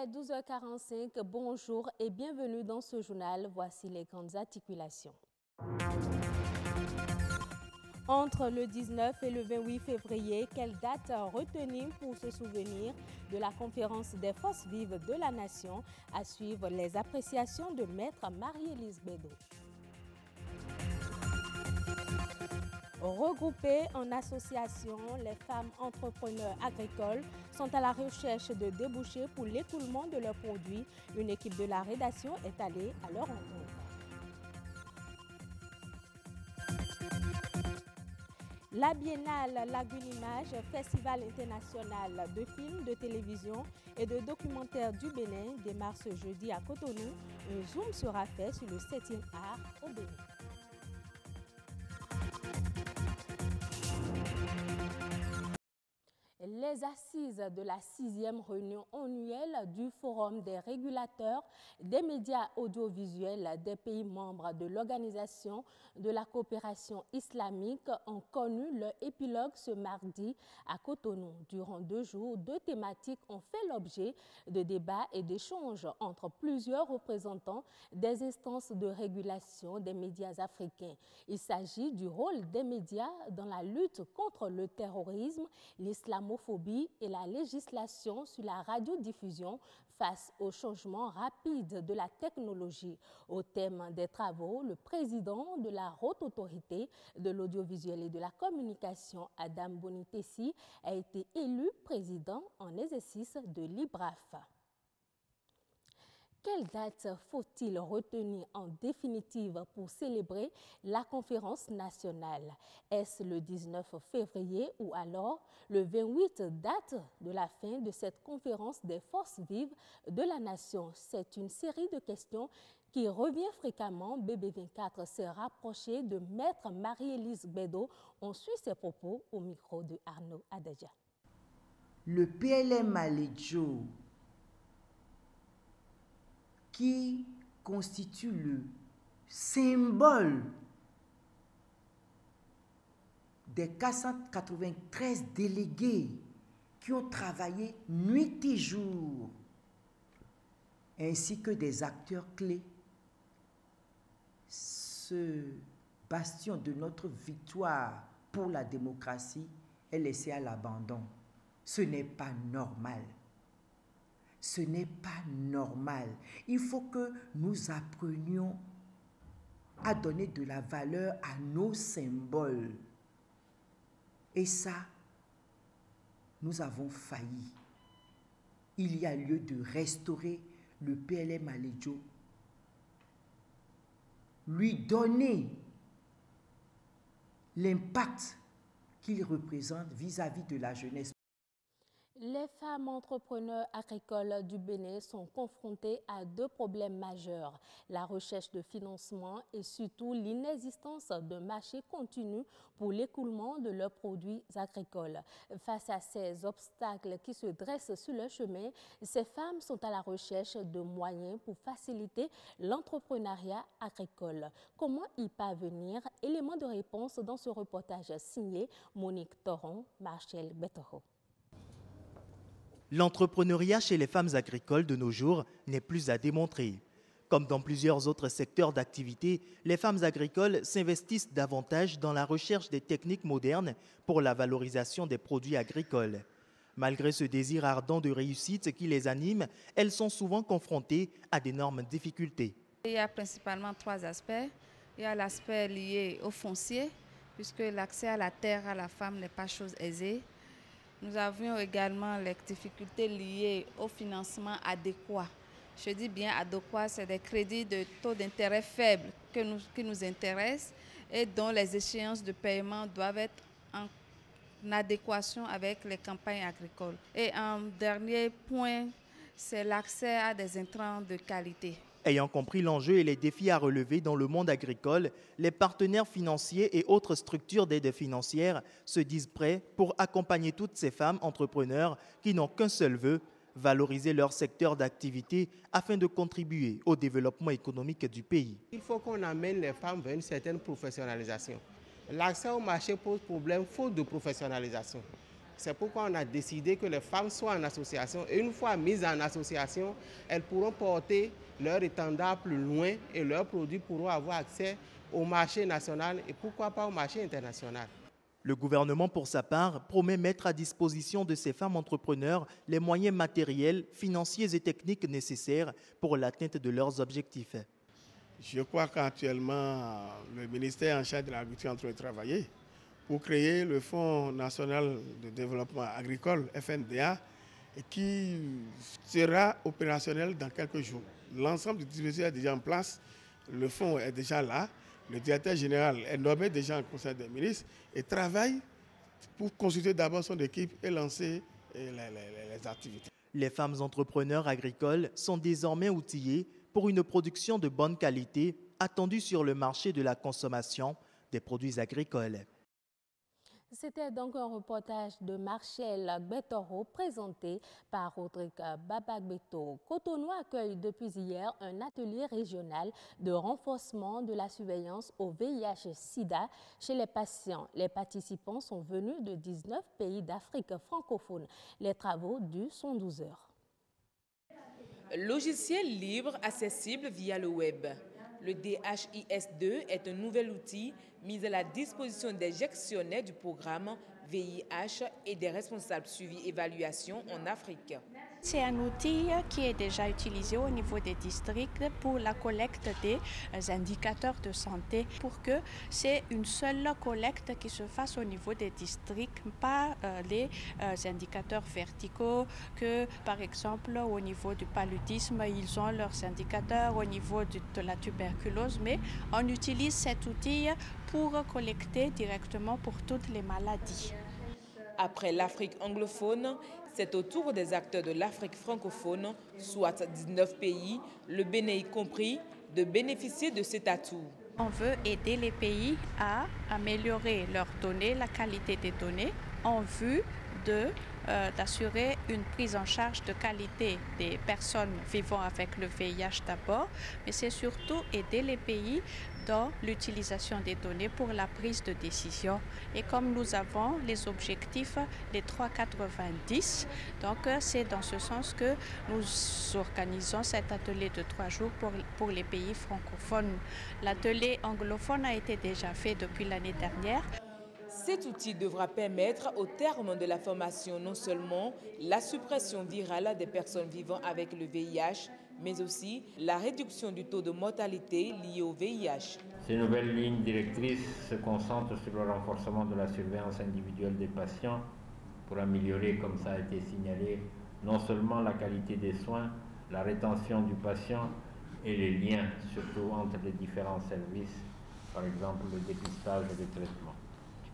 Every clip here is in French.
est 12h45. Bonjour et bienvenue dans ce journal. Voici les grandes articulations. Entre le 19 et le 28 février, quelle date retenir pour se souvenir de la conférence des forces vives de la nation? À suivre les appréciations de Maître Marie-Élise Bédot. Regroupées en association, les femmes entrepreneurs agricoles sont à la recherche de débouchés pour l'écoulement de leurs produits. Une équipe de la rédaction est allée à leur rencontre. La Biennale Lagune Image, festival international de films, de télévision et de documentaires du Bénin, démarre ce jeudi à Cotonou. Un zoom sera fait sur le 7e art au Bénin. Les assises de la 6e réunion annuelle du Forum des régulateurs des médias audiovisuels des pays membres de l'Organisation de la coopération islamique ont connu leur épilogue ce mardi à Cotonou. Durant 2 jours, 2 thématiques ont fait l'objet de débats et d'échanges entre plusieurs représentants des instances de régulation des médias africains. Il s'agit du rôle des médias dans la lutte contre le terrorisme, l'islamophobie et la législation sur la radiodiffusion face au changement rapide de la technologie. Au thème des travaux, le président de la Haute Autorité de l'audiovisuel et de la communication, Adam Bonitessi, a été élu président en exercice de l'IBRAF. Quelle date faut-il retenir en définitive pour célébrer la conférence nationale? Est-ce le 19 février ou alors le 28, date de la fin de cette conférence des forces vives de la nation? C'est une série de questions qui revient fréquemment. BB24 s'est rapproché de Maître Marie-Élise Bédot. On suit ses propos au micro de Arnaud Adadja. Le PLM Aledjo, qui constitue le symbole des 493 délégués qui ont travaillé nuit et jour, ainsi que des acteurs clés. Ce bastion de notre victoire pour la démocratie est laissé à l'abandon. Ce n'est pas normal. Ce n'est pas normal. Il faut que nous apprenions à donner de la valeur à nos symboles. Et ça, nous avons failli. Il y a lieu de restaurer le PLM Aledjo, lui donner l'impact qu'il représente vis-à-vis de la jeunesse. Les femmes entrepreneurs agricoles du Bénin sont confrontées à 2 problèmes majeurs, la recherche de financement et surtout l'inexistence d'un marché continu pour l'écoulement de leurs produits agricoles. Face à ces obstacles qui se dressent sur leur chemin, ces femmes sont à la recherche de moyens pour faciliter l'entrepreneuriat agricole. Comment y parvenir? Élément de réponse dans ce reportage signé Monique Toron, Marcel Betoro. L'entrepreneuriat chez les femmes agricoles de nos jours n'est plus à démontrer. Comme dans plusieurs autres secteurs d'activité, les femmes agricoles s'investissent davantage dans la recherche des techniques modernes pour la valorisation des produits agricoles. Malgré ce désir ardent de réussite qui les anime, elles sont souvent confrontées à d'énormes difficultés. Il y a principalement 3 aspects. Il y a l'aspect lié au foncier, puisque l'accès à la terre à la femme n'est pas chose aisée. Nous avions également les difficultés liées au financement adéquat. Je dis bien adéquat, c'est des crédits de taux d'intérêt faibles qui nous intéressent et dont les échéances de paiement doivent être en adéquation avec les campagnes agricoles. Et un dernier point, c'est l'accès à des intrants de qualité. Ayant compris l'enjeu et les défis à relever dans le monde agricole, les partenaires financiers et autres structures d'aide financière se disent prêts pour accompagner toutes ces femmes entrepreneurs qui n'ont qu'un seul vœu, valoriser leur secteur d'activité afin de contribuer au développement économique du pays. Il faut qu'on amène les femmes vers une certaine professionnalisation. L'accès au marché pose problème faute de professionnalisation. C'est pourquoi on a décidé que les femmes soient en association. Et une fois mises en association, elles pourront porter leur étendard plus loin et leurs produits pourront avoir accès au marché national et pourquoi pas au marché international. Le gouvernement, pour sa part, promet mettre à disposition de ces femmes entrepreneurs les moyens matériels, financiers et techniques nécessaires pour l'atteinte de leurs objectifs. Je crois qu'actuellement, le ministère en charge de l'agriculture est en train de travailler pour créer le Fonds national de développement agricole, FNDA, qui sera opérationnel dans quelques jours. L'ensemble du dispositif est déjà en place, le fonds est déjà là, le directeur général est nommé déjà en conseil des ministres et travaille pour consulter d'abord son équipe et lancer les activités. Les femmes entrepreneurs agricoles sont désormais outillées pour une production de bonne qualité attendue sur le marché de la consommation des produits agricoles. C'était donc un reportage de Marcel Betoro présenté par Rodrigue Babagbeto. Cotonou accueille depuis hier un atelier régional de renforcement de la surveillance au VIH-Sida chez les patients. Les participants sont venus de 19 pays d'Afrique francophone. Les travaux durent 112 heures. Logiciel libre accessible via le web. Le DHIS2 est un nouvel outil mis à la disposition des gestionnaires du programme VIH et des responsables suivi-évaluation en Afrique. C'est un outil qui est déjà utilisé au niveau des districts pour la collecte des indicateurs de santé pour que c'est une seule collecte qui se fasse au niveau des districts, pas les indicateurs verticaux que par exemple au niveau du paludisme ils ont leurs indicateurs, au niveau de la tuberculose, mais on utilise cet outil pour collecter directement pour toutes les maladies. Après l'Afrique anglophone, c'est au tour des acteurs de l'Afrique francophone, soit 19 pays, le Bénin y compris, de bénéficier de cet atout. On veut aider les pays à améliorer leurs données, la qualité des données, en vue d'assurer une prise en charge de qualité des personnes vivant avec le VIH d'abord, mais c'est surtout aider les pays dans l'utilisation des données pour la prise de décision. Et comme nous avons les objectifs des 3,90, donc c'est dans ce sens que nous organisons cet atelier de 3 jours pour les pays francophones. L'atelier anglophone a été déjà fait depuis l'année dernière. Cet outil devra permettre, au terme de la formation, non seulement la suppression virale des personnes vivant avec le VIH, mais aussi la réduction du taux de mortalité lié au VIH. Ces nouvelles lignes directrices se concentrent sur le renforcement de la surveillance individuelle des patients pour améliorer, comme ça a été signalé, non seulement la qualité des soins, la rétention du patient et les liens, surtout entre les différents services, par exemple le dépistage et le traitement,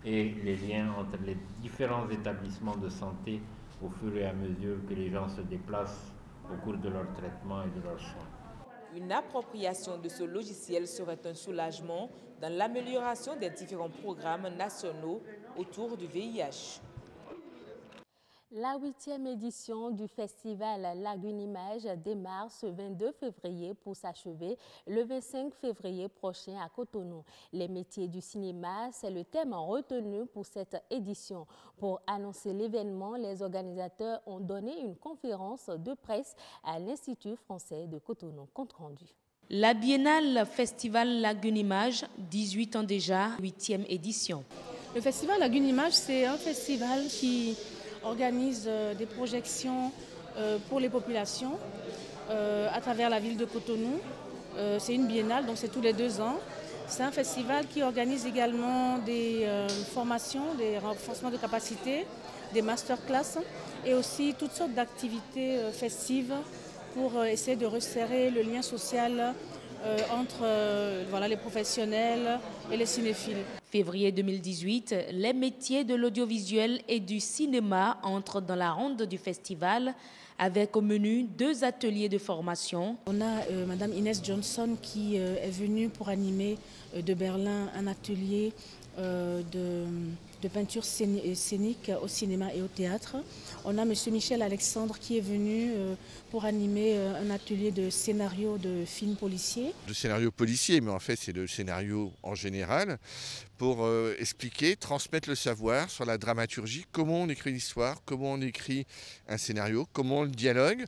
et les liens entre les différents établissements de santé au fur et à mesure que les gens se déplacent au cours de leur traitement et de leurs soins. Une appropriation de ce logiciel serait un soulagement dans l'amélioration des différents programmes nationaux autour du VIH. La 8e édition du festival Lagune Image démarre ce 22 février pour s'achever le 25 février prochain à Cotonou. Les métiers du cinéma, c'est le thème retenu pour cette édition. Pour annoncer l'événement, les organisateurs ont donné une conférence de presse à l'Institut français de Cotonou. Compte rendu. La Biennale Festival Lagune Image, 18 ans déjà, 8e édition. Le festival Lagune Image, c'est un festival qui organise des projections pour les populations à travers la ville de Cotonou. C'est une biennale, donc c'est tous les 2 ans. C'est un festival qui organise également des formations, des renforcements de capacités, des masterclass et aussi toutes sortes d'activités festives pour essayer de resserrer le lien social entre les professionnels et les cinéphiles. Février 2018, les métiers de l'audiovisuel et du cinéma entrent dans la ronde du festival avec au menu 2 ateliers de formation. On a Madame Inès Johnson qui est venue pour animer de Berlin un atelier de de peinture scénique au cinéma et au théâtre. On a M. Michel Alexandre qui est venu pour animer un atelier de scénario de films policiers. De scénario policier, mais en fait c'est le scénario en général, pour expliquer, transmettre le savoir sur la dramaturgie, comment on écrit une histoire, comment on écrit un scénario, comment on le dialogue,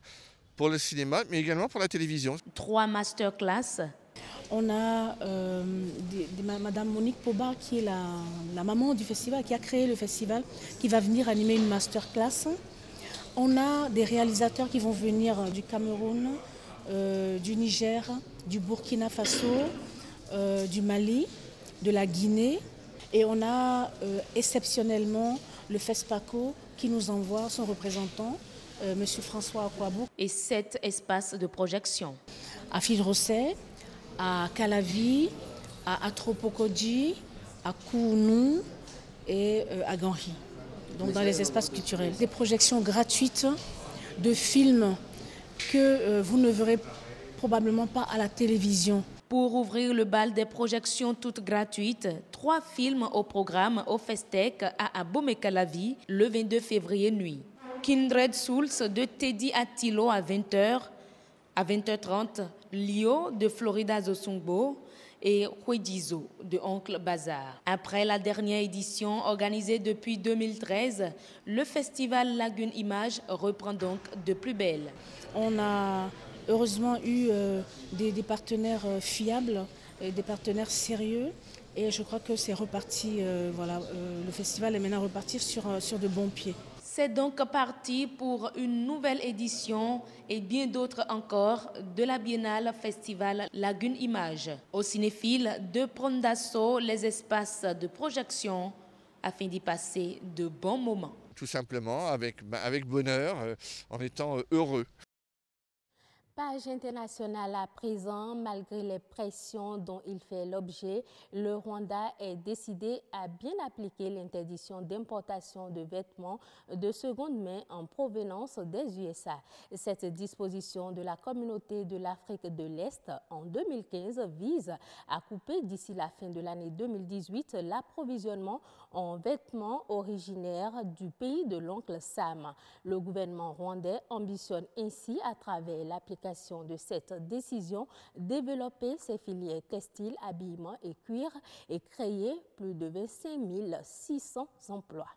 pour le cinéma, mais également pour la télévision. 3 masterclass. On a Madame Monique Pobar, qui est la maman du festival, qui a créé le festival, qui va venir animer une masterclass. On a des réalisateurs qui vont venir du Cameroun, du Niger, du Burkina Faso, du Mali, de la Guinée. Et on a exceptionnellement le FESPACO qui nous envoie son représentant, M. François Akwabou. Et 7 espaces de projection. À Fil-Rosset, à Calavi, à Atropokodji, à Kounou et à Ganri. Donc dans les espaces culturels. Des projections gratuites de films que vous ne verrez probablement pas à la télévision. Pour ouvrir le bal des projections toutes gratuites, 3 films au programme au Festec à Abomey-Calavi le 22 février nuit. Kindred Souls de Teddy Attilo à 20h. À 20h30, Lio de Florida Zosungbo et Huedizo de Oncle Bazar. Après la dernière édition organisée depuis 2013, le festival Lagune Images reprend donc de plus belle. On a heureusement eu des partenaires fiables, des partenaires sérieux. Et je crois que c'est reparti, le festival est maintenant reparti sur de bons pieds. C'est donc parti pour une nouvelle édition et bien d'autres encore de la Biennale Festival Lagune Images. Aux cinéphiles de prendre d'assaut les espaces de projection afin d'y passer de bons moments. Tout simplement avec bonheur, en étant heureux. Page internationale à présent, malgré les pressions dont il fait l'objet, le Rwanda est décidé à bien appliquer l'interdiction d'importation de vêtements de seconde main en provenance des USA. Cette disposition de la communauté de l'Afrique de l'Est en 2015 vise à couper d'ici la fin de l'année 2018 l'approvisionnement en vêtements originaires du pays de l'oncle Sam. Le gouvernement rwandais ambitionne ainsi, à travers l'application de cette décision, développer ses filières textiles, habillement et cuir et créer plus de 25 600 emplois.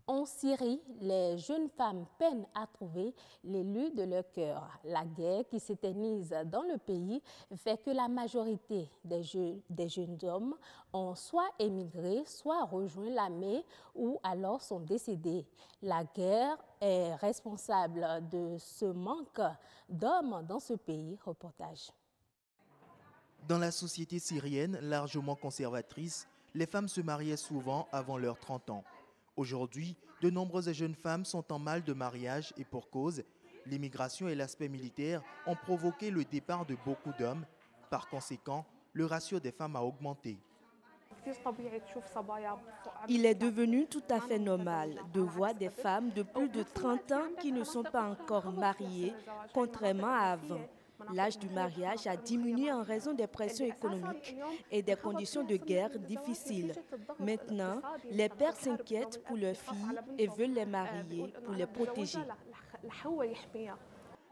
En Syrie, les jeunes femmes peinent à trouver l'élu de leur cœur. La guerre qui s'éternise dans le pays fait que la majorité des jeunes hommes ont soit émigré, soit rejoint l'armée ou alors sont décédés. La guerre est responsable de ce manque d'hommes dans ce pays. Reportage. Dans la société syrienne, largement conservatrice, les femmes se mariaient souvent avant leurs 30 ans. Aujourd'hui, de nombreuses jeunes femmes sont en mal de mariage et pour cause, l'immigration et l'aspect militaire ont provoqué le départ de beaucoup d'hommes. Par conséquent, le ratio des femmes a augmenté. Il est devenu tout à fait normal de voir des femmes de plus de 30 ans qui ne sont pas encore mariées, contrairement à avant. L'âge du mariage a diminué en raison des pressions économiques et des conditions de guerre difficiles. Maintenant, les pères s'inquiètent pour leurs filles et veulent les marier pour les protéger.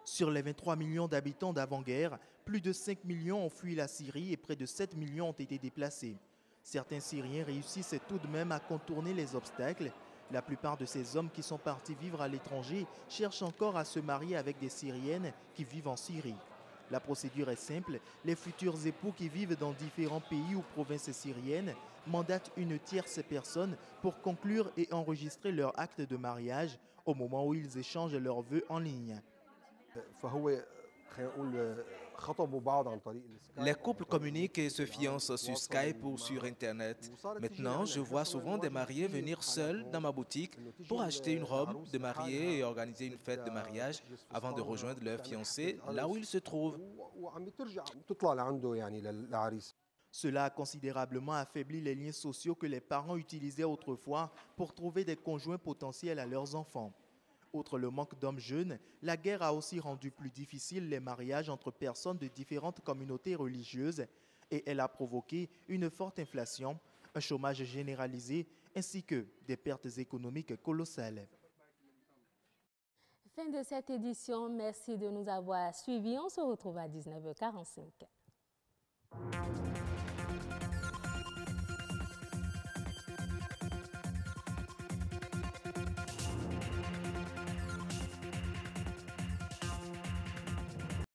Sur les 23 millions d'habitants d'avant-guerre, plus de 5 millions ont fui la Syrie et près de 7 millions ont été déplacés. Certains Syriens réussissent tout de même à contourner les obstacles. La plupart de ces hommes qui sont partis vivre à l'étranger cherchent encore à se marier avec des Syriennes qui vivent en Syrie. La procédure est simple, les futurs époux qui vivent dans différents pays ou provinces syriennes mandatent une tierce personne pour conclure et enregistrer leur acte de mariage au moment où ils échangent leurs vœux en ligne. Les couples communiquent et se fiancent sur Skype ou sur Internet. Maintenant, je vois souvent des mariés venir seuls dans ma boutique pour acheter une robe de mariée et organiser une fête de mariage avant de rejoindre leur fiancé là où ils se trouvent. Cela a considérablement affaibli les liens sociaux que les parents utilisaient autrefois pour trouver des conjoints potentiels à leurs enfants. Outre le manque d'hommes jeunes, la guerre a aussi rendu plus difficile les mariages entre personnes de différentes communautés religieuses et elle a provoqué une forte inflation, un chômage généralisé ainsi que des pertes économiques colossales. Fin de cette édition, merci de nous avoir suivis. On se retrouve à 19h45.